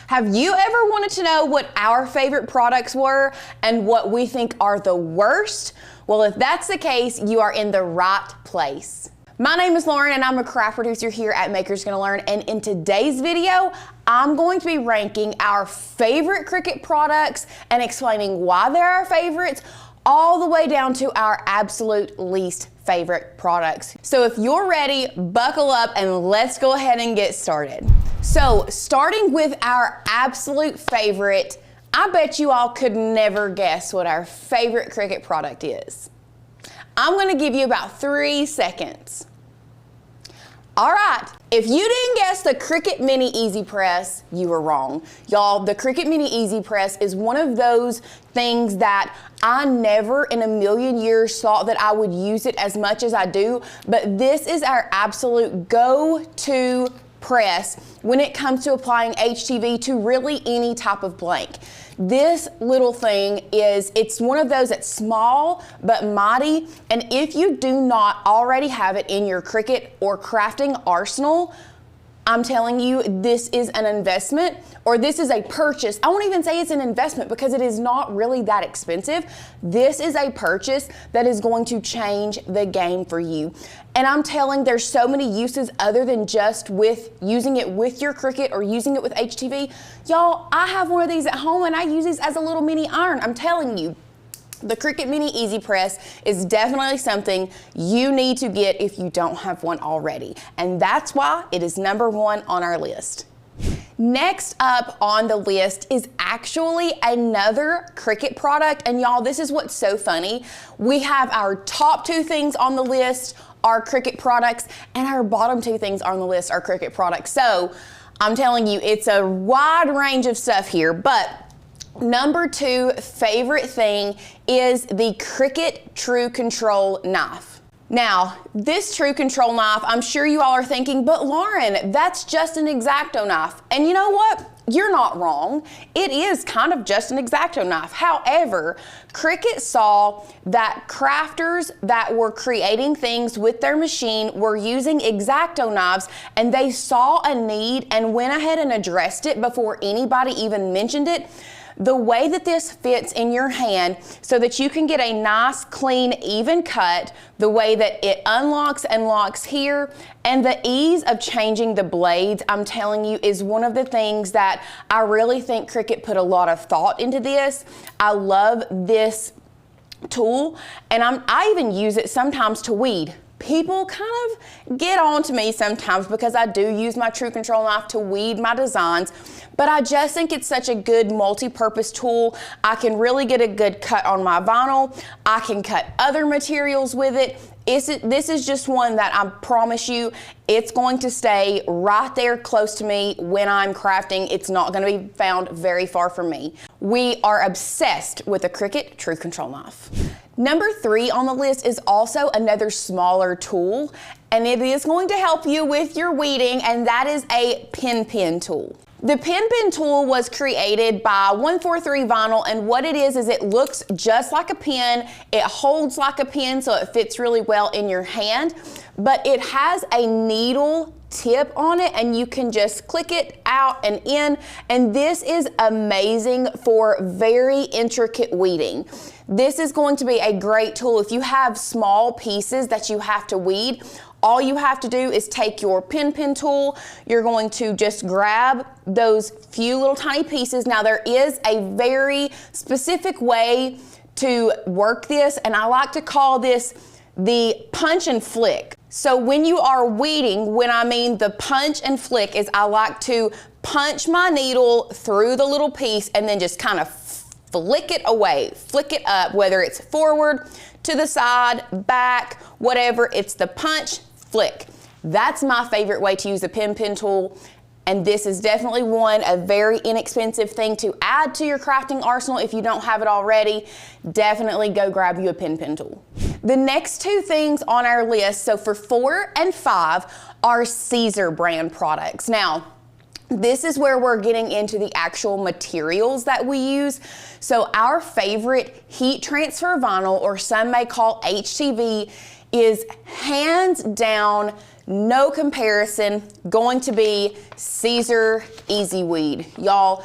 Have you ever wanted to know what our favorite products were and what we think are the worst? Well, if that's the case, you are in the right place. My name is Lauren and I'm a craft producer here at Makers Gonna Learn, and in today's video, I'm going to be ranking our favorite Cricut products and explaining why they're our favorites, all the way down to our absolute least favorite products. So if you're ready, buckle up and let's go ahead and get started. So starting with our absolute favorite, I bet you all could never guess what our favorite Cricut product is. I'm gonna give you about 3 seconds. All right, if you didn't guess the Cricut Mini Easy Press, you were wrong. Y'all, the Cricut Mini Easy Press is one of those things that I never in a million years thought that I would use it as much as I do, but this is our absolute go-to press when it comes to applying HTV to really any type of blank. This little thing it's one of those that's small but mighty, and if you do not already have it in your Cricut or crafting arsenal, I'm telling you, this is an investment, or this is a purchase. I won't even say it's an investment because it is not really that expensive. This is a purchase that is going to change the game for you. And I'm telling, there's so many uses other than just with using it with your Cricut or using it with HTV. Y'all, I have one of these at home and I use this as a little mini iron. I'm telling you. The Cricut Mini Easy Press is definitely something you need to get if you don't have one already. And that's why it is #1 on our list. Next up on the list is actually another Cricut product. And y'all, this is what's so funny. We have our top 2 things on the list are Cricut products, and our bottom 2 things on the list are Cricut products. So I'm telling you, it's a wide range of stuff here, but #2 favorite thing is the Cricut True Control knife. Now, this True Control knife, I'm sure you all are thinking, but Lauren, that's just an X-Acto knife. And you know what? You're not wrong. It is kind of just an X-Acto knife. However, Cricut saw that crafters that were creating things with their machine were using X-Acto knives, and they saw a need and went ahead and addressed it before anybody even mentioned it. The way that this fits in your hand so that you can get a nice, clean, even cut, the way that it unlocks and locks here, and the ease of changing the blades, I'm telling you, is one of the things that I really think Cricut put a lot of thought into this. I love this tool, and I even use it sometimes to weed. People kind of get on to me sometimes because I do use my True Control knife to weed my designs, but I just think it's such a good multi-purpose tool. I can really get a good cut on my vinyl. I can cut other materials with it. This is just one that I promise you, it's going to stay right there close to me when I'm crafting. It's not going to be found very far from me. We are obsessed with the Cricut True Control knife. #3 on the list is also another smaller tool, and it is going to help you with your weeding, and that is a pen tool. The pen tool was created by 143 Vinyl, and what it is it looks just like a pen. It holds like a pen, so it fits really well in your hand, but it has a needle tip on it, and you can just click it out and in, and this is amazing for very intricate weeding. This is going to be a great tool if you have small pieces that you have to weed. All you have to do is take your pen tool. You're going to just grab those few little tiny pieces. Now there is a very specific way to work this, and I like to call this the punch and flick. So when you are weeding, when I mean the punch and flick is I like to punch my needle through the little piece and then just kind of flick it away, flick it up, whether it's forward, to the side, back, whatever, it's the punch, flick. That's my favorite way to use the pen tool, and this is definitely a very inexpensive thing to add to your crafting arsenal. If you don't have it already, definitely go grab you a pen tool. The next 2 things on our list, so for 4 and 5, are Caesar brand products. Now, this is where we're getting into the actual materials that we use. So our favorite heat transfer vinyl, or some may call HTV, is hands down, no comparison, going to be Siser easyweed. Y'all,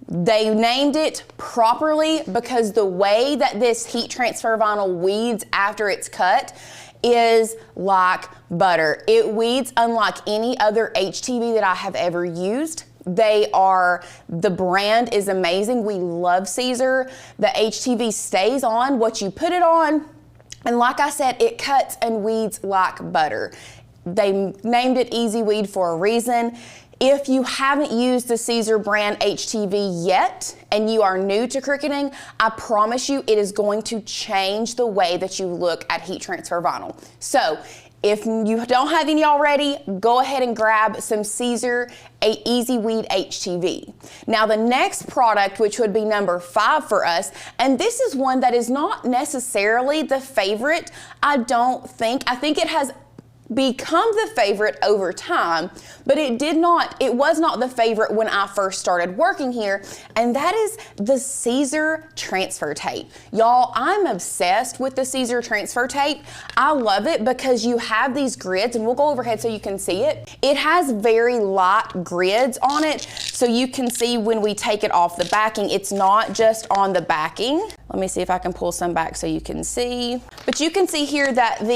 they named it properly because the way that this heat transfer vinyl weeds after it's cut is like butter. It weeds unlike any other HTV that I have ever used. The brand is amazing. We love Siser. The HTV stays on what you put it on, and like I said, it cuts and weeds like butter. They named it easyweed for a reason. If you haven't used the Siser brand HTV yet and you are new to cricketing, I promise you it is going to change the way that you look at heat transfer vinyl. So if you don't have any already, go ahead and grab some Siser easyweed HTV. Now the next product, which would be number 5 for us, and this is one that is not necessarily the favorite, I think it has become the favorite over time, but it was not the favorite when I first started working here, and that is the Siser transfer tape. Y'all, I'm obsessed with the Siser transfer tape. I love it because you have these grids, and we'll go overhead so you can see it. It has very light grids on it, so you can see when we take it off the backing, it's not just on the backing. Let me see if I can pull some back so you can see. But you can see here that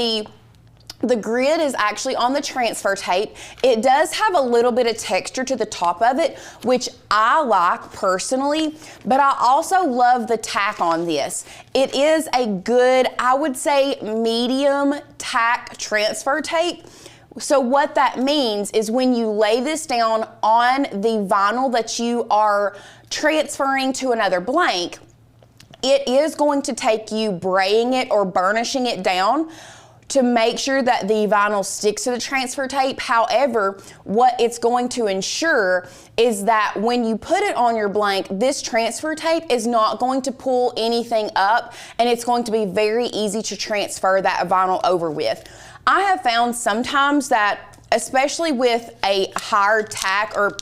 the grid is actually on the transfer tape. It does have a little bit of texture to the top of it, which I like personally, but I also love the tack on this. It is a good, I would say, medium tack transfer tape. So what that means is when you lay this down on the vinyl that you are transferring to another blank, it is going to take you braying it or burnishing it down to make sure that the vinyl sticks to the transfer tape. However, what it's going to ensure is that when you put it on your blank, this transfer tape is not going to pull anything up, and it's going to be very easy to transfer that vinyl over with. I have found sometimes that, especially with a higher tack, or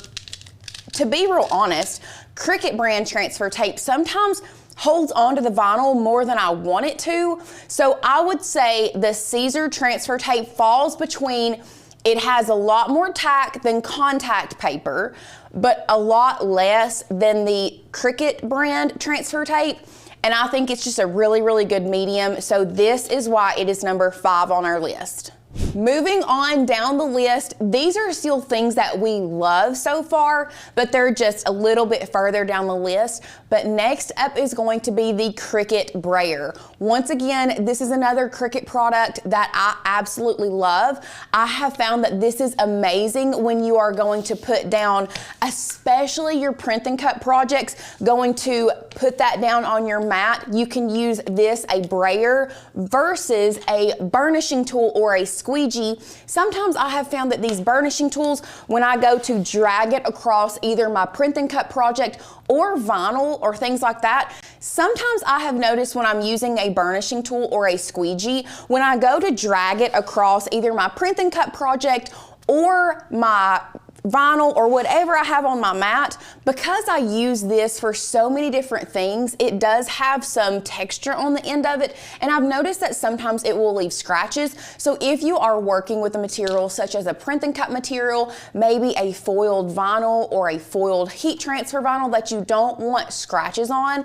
to be real honest, Cricut brand transfer tape sometimes holds onto the vinyl more than I want it to. So I would say the Siser transfer tape falls between, it has a lot more tack than contact paper, but a lot less than the Cricut brand transfer tape. And I think it's just a really, really good medium. So this is why it is number 5 on our list. Moving on down the list, these are still things that we love so far, but they're just a little bit further down the list. But next up is going to be the Cricut brayer. Once again, this is another Cricut product that I absolutely love. I have found that this is amazing when you are going to put down, especially your print and cut projects, going to put that down on your mat. You can use this, a brayer, versus a burnishing tool or a squeegee. Sometimes I have found that these burnishing tools, when I go to drag it across either my print and cut project or vinyl or things like that, sometimes I have noticed when I'm using a burnishing tool or a squeegee, when I go to drag it across either my print and cut project or my vinyl or whatever I have on my mat, because I use this for so many different things, it does have some texture on the end of it, and I've noticed that sometimes it will leave scratches. So if you are working with a material such as a print and cut material, maybe a foiled vinyl or a foiled heat transfer vinyl that you don't want scratches on,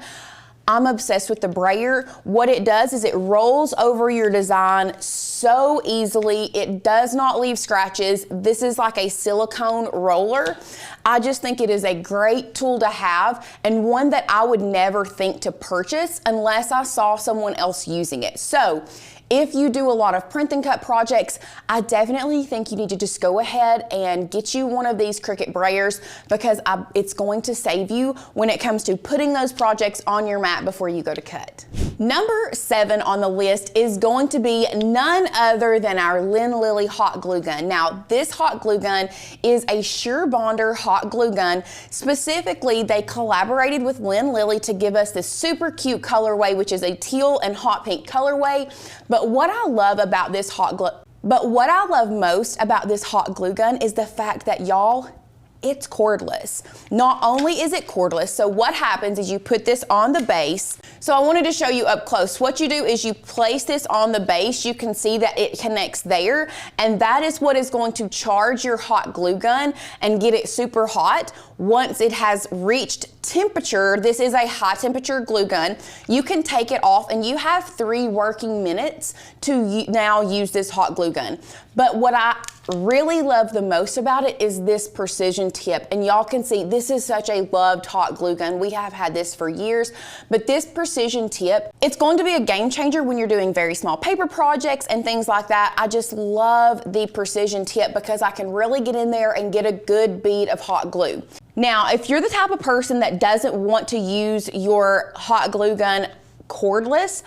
I'm obsessed with the brayer. What it does is it rolls over your design so easily. It does not leave scratches. This is like a silicone roller. I just think it is a great tool to have, and one that I would never think to purchase unless I saw someone else using it. So if you do a lot of print and cut projects, I definitely think you need to just go ahead and get you one of these Cricut brayers, because it's going to save you when it comes to putting those projects on your mat before you go to cut. Number 7 on the list is going to be none other than our Lynlilly hot glue gun. Now, this hot glue gun is a Sure Bonder hot glue gun. Specifically, they collaborated with Lynlilly to give us this super cute colorway, which is a teal and hot pink colorway. But what I love most about this hot glue gun is the fact that, y'all, it's cordless. Not only is it cordless, so what happens is you put this on the base. So I wanted to show you up close. What you do is you place this on the base. You can see that it connects there, and that is what is going to charge your hot glue gun and get it super hot. Once it has reached temperature, this is a high temperature glue gun, you can take it off and you have 3 working minutes to now use this hot glue gun. But what I really love the most about it is this precision tip, and y'all can see this is such a loved hot glue gun. We have had this for years, but this precision tip, it's going to be a game changer when you're doing very small paper projects and things like that. I just love the precision tip because I can really get in there and get a good bead of hot glue. Now, if you're the type of person that doesn't want to use your hot glue gun cordless,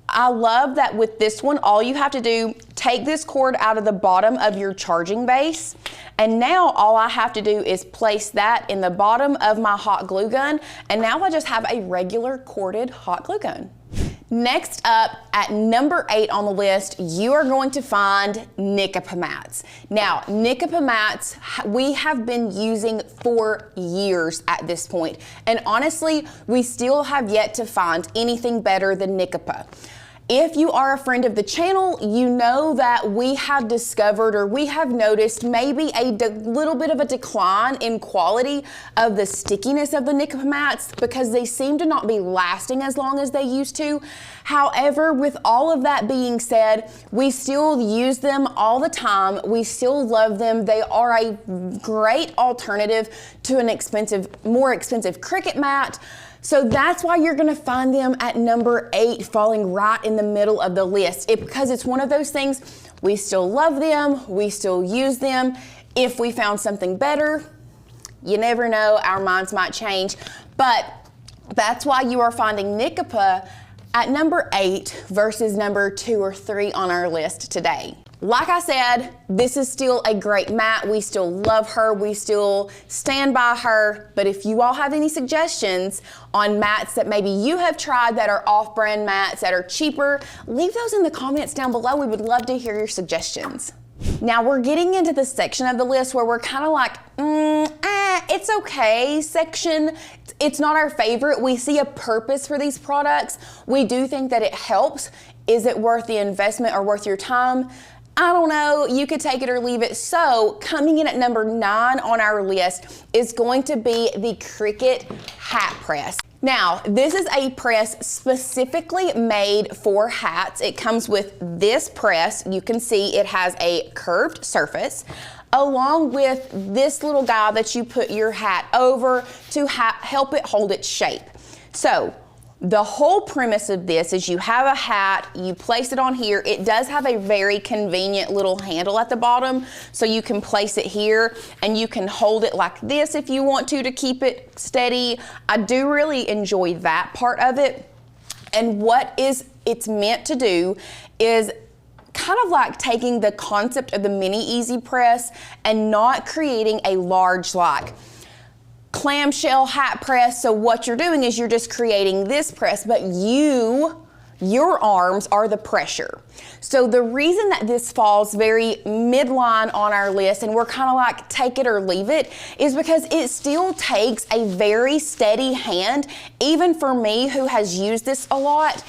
I love that with this one, all you have to do, take this cord out of the bottom of your charging base, and now all I have to do is place that in the bottom of my hot glue gun, and now I just have a regular corded hot glue gun. Next up, at number 8 on the list, you are going to find Nicapa mats. Now, Nicapa mats we have been using for years at this point, and honestly, we still have yet to find anything better than Nicapa. If you are a friend of the channel, you know that we have discovered, or we have noticed, maybe a little bit of a decline in quality of the stickiness of the Nicapa mats because they seem to not be lasting as long as they used to. However, with all of that being said, we still use them all the time. We still love them. They are a great alternative to an more expensive Cricut mat. So that's why you're gonna find them at number 8, falling right in the middle of the list. Because it's one of those things, we still love them, we still use them. If we found something better, you never know, our minds might change. But that's why you are finding Nicapa at number 8 versus number 2 or 3 on our list today. Like I said, this is still a great mat. We still love her. We still stand by her. But if you all have any suggestions on mats that maybe you have tried that are off-brand mats that are cheaper, leave those in the comments down below. We would love to hear your suggestions. Now we're getting into the section of the list where we're kind of like, it's okay section. It's not our favorite. We see a purpose for these products. We do think that it helps. Is it worth the investment or worth your time? I don't know, you could take it or leave it. So coming in at number 9 on our list is going to be the Cricut hat press. Now, this is a press specifically made for hats. It comes with this press. You can see it has a curved surface, along with this little guy that you put your hat over to help it hold its shape. So, the whole premise of this is you have a hat, you place it on here. It does have a very convenient little handle at the bottom, so you can place it here and you can hold it like this if you want to keep it steady. I do really enjoy that part of it. And what it's meant to do is kind of like taking the concept of the mini easy press and not creating a large like clamshell hat press. So what you're doing is you're just creating this press, but your arms are the pressure. So the reason that this falls very midline on our list, and we're kind of like take it or leave it, is because it still takes a very steady hand. Even for me who has used this a lot,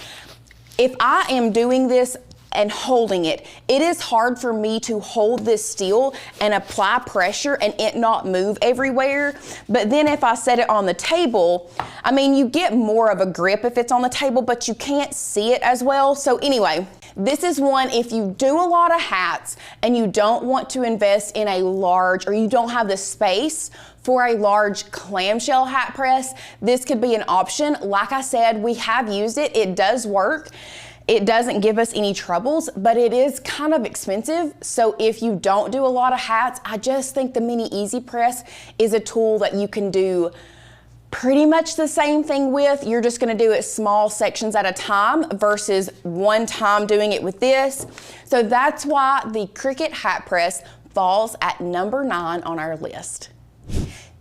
if I am doing this and holding it, it is hard for me to hold this still and apply pressure and it not move everywhere. But then if I set it on the table, I mean, you get more of a grip if it's on the table, but you can't see it as well. So anyway, this is one, if you do a lot of hats and you don't want to invest in a large, or you don't have the space for a large clamshell hat press, this could be an option. Like I said, we have used it. It does work. It doesn't give us any troubles, but it is kind of expensive. So if you don't do a lot of hats, I just think the Mini Easy Press is a tool that you can do pretty much the same thing with. You're just gonna do it small sections at a time versus one time doing it with this. So that's why the Cricut hat press falls at number 9 on our list.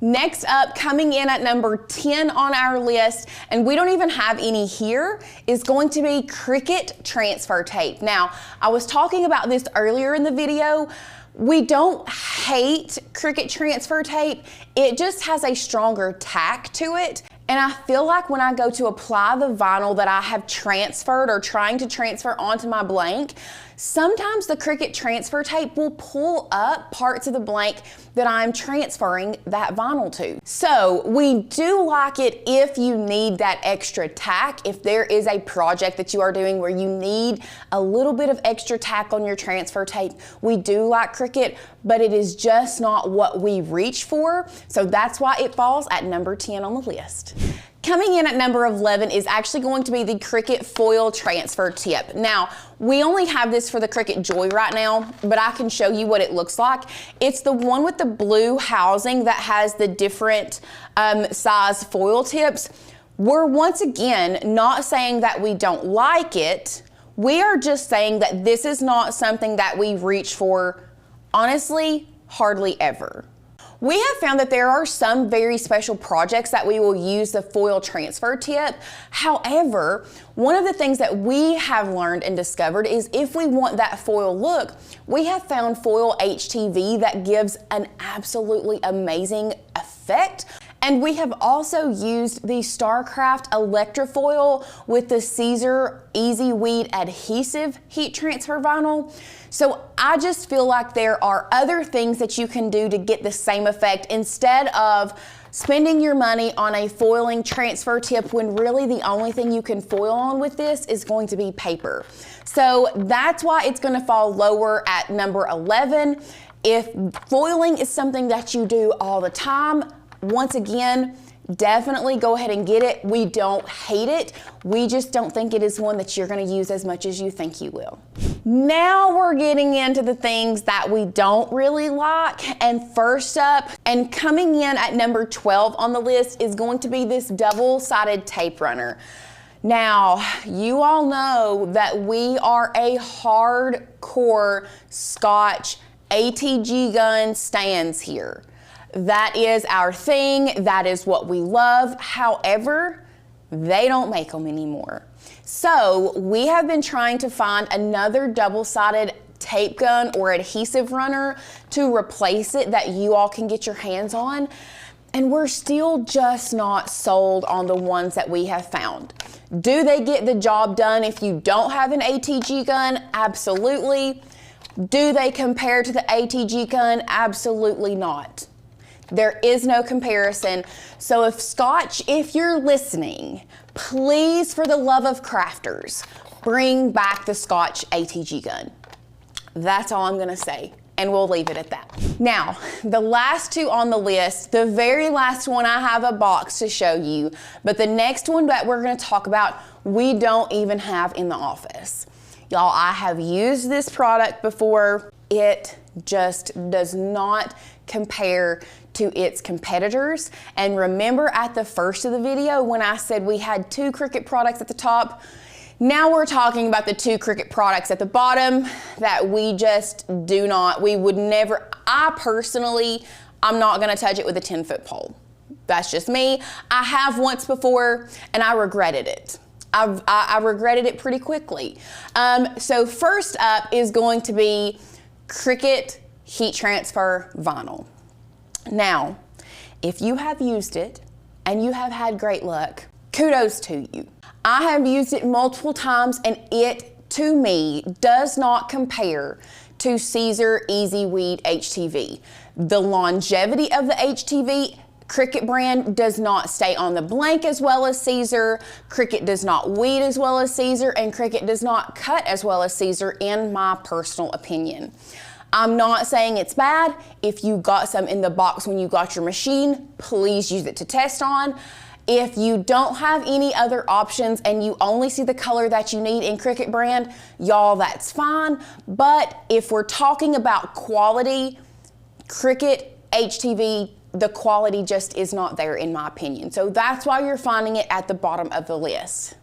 Next up, coming in at number 10 on our list, and we don't even have any here, is going to be Cricut transfer tape. Now, I was talking about this earlier in the video, We don't hate Cricut transfer tape. It just has a stronger tack to it. And I feel like when I go to apply the vinyl that I have transferred or trying to transfer onto my blank, sometimes the Cricut transfer tape will pull up parts of the blank that I'm transferring that vinyl to. So we do like it if you need that extra tack. If there is a project that you are doing where you need a little bit of extra tack on your transfer tape, we do like Cricut, but it is just not what we reach for. So that's why it falls at number 10 on the list. Coming in at number 11 is actually going to be the Cricut foil transfer tip. Now, we only have this for the Cricut Joy right now, but I can show you what it looks like. It's the one with the blue housing that has the different size foil tips. We're once again not saying that we don't like it. We are just saying that this is not something that we reach for, honestly, hardly ever. We have found that there are some very special projects that we will use the foil transfer tip. However, one of the things that we have learned and discovered is if we want that foil look, we have found foil HTV that gives an absolutely amazing effect. And we have also used the StarCraft Electrofoil with the Caesar easyweed adhesive heat transfer vinyl. So I just feel like there are other things that you can do to get the same effect instead of spending your money on a foiling transfer tip when really the only thing you can foil on with this is going to be paper. So that's why it's going to fall lower at number 11. If foiling is something that you do all the time, once again, definitely go ahead and get it. We don't hate it. We just don't think it is one that you're going to use as much as you think you will. Now we're getting into the things that we don't really like. And first up, and coming in at number 12 on the list, is going to be this double-sided tape runner. Now, you all know that we are a hardcore Scotch ATG gun stands here. That is our thing. That is what we love. However, they don't make them anymore. So we have been trying to find another double-sided tape gun or adhesive runner to replace it that you all can get your hands on. And we're still just not sold on the ones that we have found. Do they get the job done if you don't have an ATG gun? Absolutely. Do they compare to the ATG gun? Absolutely not. There is no comparison. So if Scotch, if you're listening, please, for the love of crafters, bring back the Scotch ATG gun. That's all I'm gonna say, and we'll leave it at that. Now, the last two on the list, the very last one I have a box to show you, but the next one that we're gonna talk about, we don't even have in the office. Y'all, I have used this product before. It just does not compare to its competitors. And remember at the first of the video when I said we had two Cricut products at the top? Now we're talking about the two Cricut products at the bottom that we just do not, we would never, I personally, I'm not gonna touch it with a 10-foot pole. That's just me. I have once before and I regretted it. I regretted it pretty quickly. So first up is going to be Cricut heat transfer vinyl. Now, if you have used it and you have had great luck, kudos to you. I have used it multiple times and it, to me, does not compare to Caesar easyweed HTV. The longevity of the HTV Cricut brand does not stay on the blank as well as Caesar. Cricut does not weed as well as Caesar, and Cricut does not cut as well as Caesar, in my personal opinion. I'm not saying it's bad. If you got some in the box when you got your machine, please use it to test on. If you don't have any other options and you only see the color that you need in Cricut brand, y'all, that's fine. But if we're talking about quality, Cricut HTV, the quality just is not there in my opinion. So that's why you're finding it at the bottom of the list.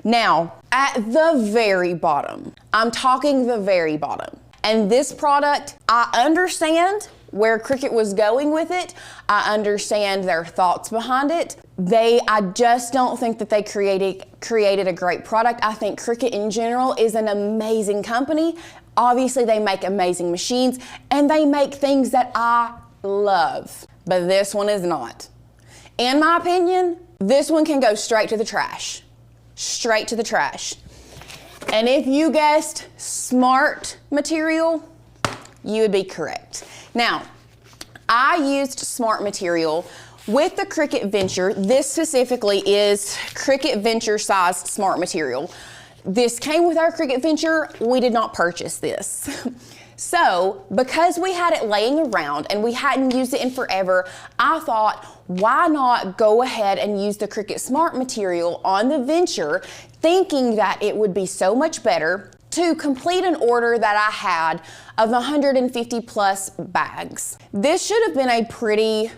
Now, at the very bottom, I'm talking the very bottom. And this product, I understand where Cricut was going with it. I understand their thoughts behind it. I just don't think that they created a great product. I think Cricut in general is an amazing company. Obviously, they make amazing machines and they make things that I love, but this one is not. In my opinion, this one can go straight to the trash. Straight to the trash. And if you guessed smart material, you would be correct. Now, I used smart material with the Cricut Venture. This specifically is Cricut Venture size smart material. This came with our Cricut Venture. We did not purchase this. So, because we had it laying around and we hadn't used it in forever, I thought, why not go ahead and use the Cricut Smart material on the Venture, thinking that it would be so much better to complete an order that I had of 150 plus bags. This should have been a pretty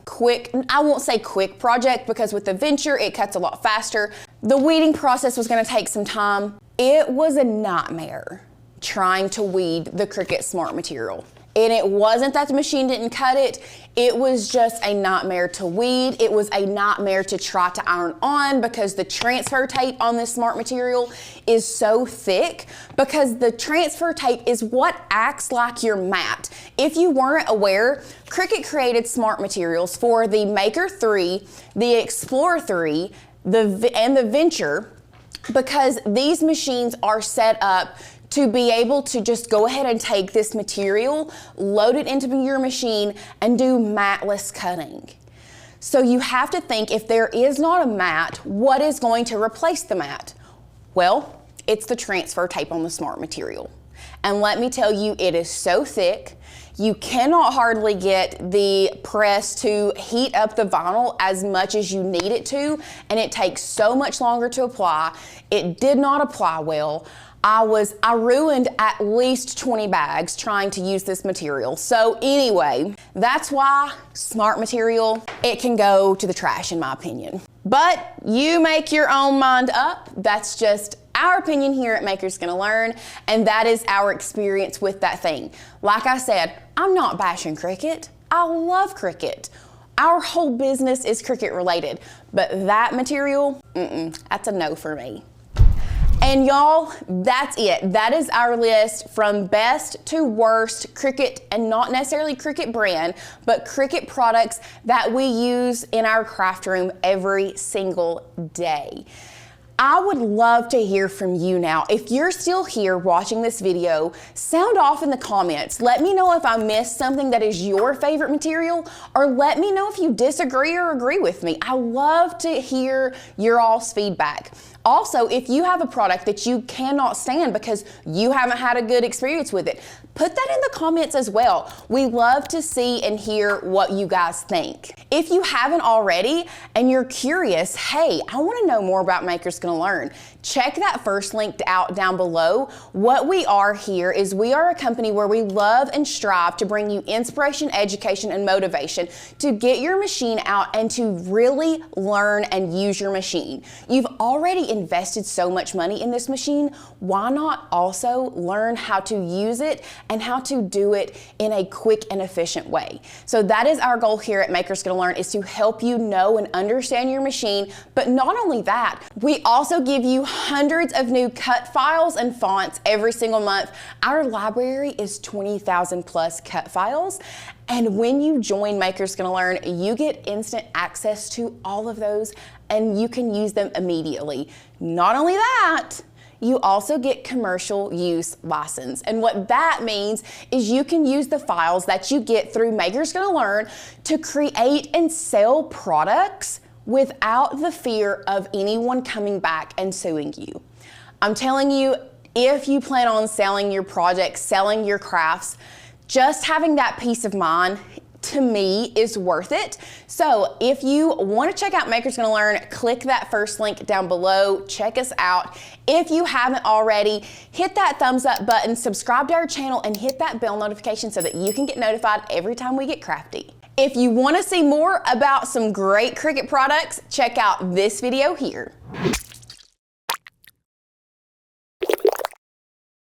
quick, I won't say quick project, because with the Venture, it cuts a lot faster. The weeding process was gonna take some time. It was a nightmare trying to weed the Cricut Smart material. And it wasn't that the machine didn't cut it, it was just a nightmare to weed. It was a nightmare to try to iron on because the transfer tape on this Smart material is so thick, because the transfer tape is what acts like your mat. If you weren't aware, Cricut created Smart materials for the Maker 3, the Explorer 3, and the Venture, because these machines are set up to be able to just go ahead and take this material, load it into your machine, and do matless cutting. So you have to think, if there is not a mat, what is going to replace the mat? Well, it's the transfer tape on the Smart material. And let me tell you, it is so thick, you cannot hardly get the press to heat up the vinyl as much as you need it to, and it takes so much longer to apply. It did not apply well. I ruined at least 20 bags trying to use this material. So anyway, that's why Smart material, it can go to the trash in my opinion. But you make your own mind up. That's just our opinion here at Maker's Gonna Learn, and that is our experience with that thing. Like I said, I'm not bashing Cricut. I love Cricut. Our whole business is Cricut related, but that material, that's a no for me. And y'all, that's it. That is our list from best to worst Cricut, and not necessarily Cricut brand, but Cricut products that we use in our craft room every single day. I would love to hear from you now. If you're still here watching this video, sound off in the comments. Let me know if I missed something that is your favorite material, or let me know if you disagree or agree with me. I love to hear your all's feedback. Also, if you have a product that you cannot stand because you haven't had a good experience with it, put that in the comments as well. We love to see and hear what you guys think. If you haven't already and you're curious, hey, I want to know more about Maker's Gonna Learn, check that first link out down below. What we are here is we are a company where we love and strive to bring you inspiration, education, and motivation to get your machine out and to really learn and use your machine. You've already invested so much money in this machine, why not also learn how to use it and how to do it in a quick and efficient way? So that is our goal here at Maker's Gonna Learn, is to help you know and understand your machine. But not only that, we also give you hundreds of new cut files and fonts every single month. Our library is 20,000 plus cut files. And when you join Maker's Gonna Learn, you get instant access to all of those, and you can use them immediately. Not only that, you also get commercial use license. And what that means is you can use the files that you get through Maker's Gonna Learn to create and sell products without the fear of anyone coming back and suing you. I'm telling you, if you plan on selling your projects, selling your crafts, just having that peace of mind, to me, is worth it. So if you want to check out Maker's Gonna Learn, click that first link down below. Check us out. If you haven't already, hit that thumbs up button, subscribe to our channel, and hit that bell notification so that you can get notified every time we get crafty. If you want to see more about some great Cricut products, check out this video here.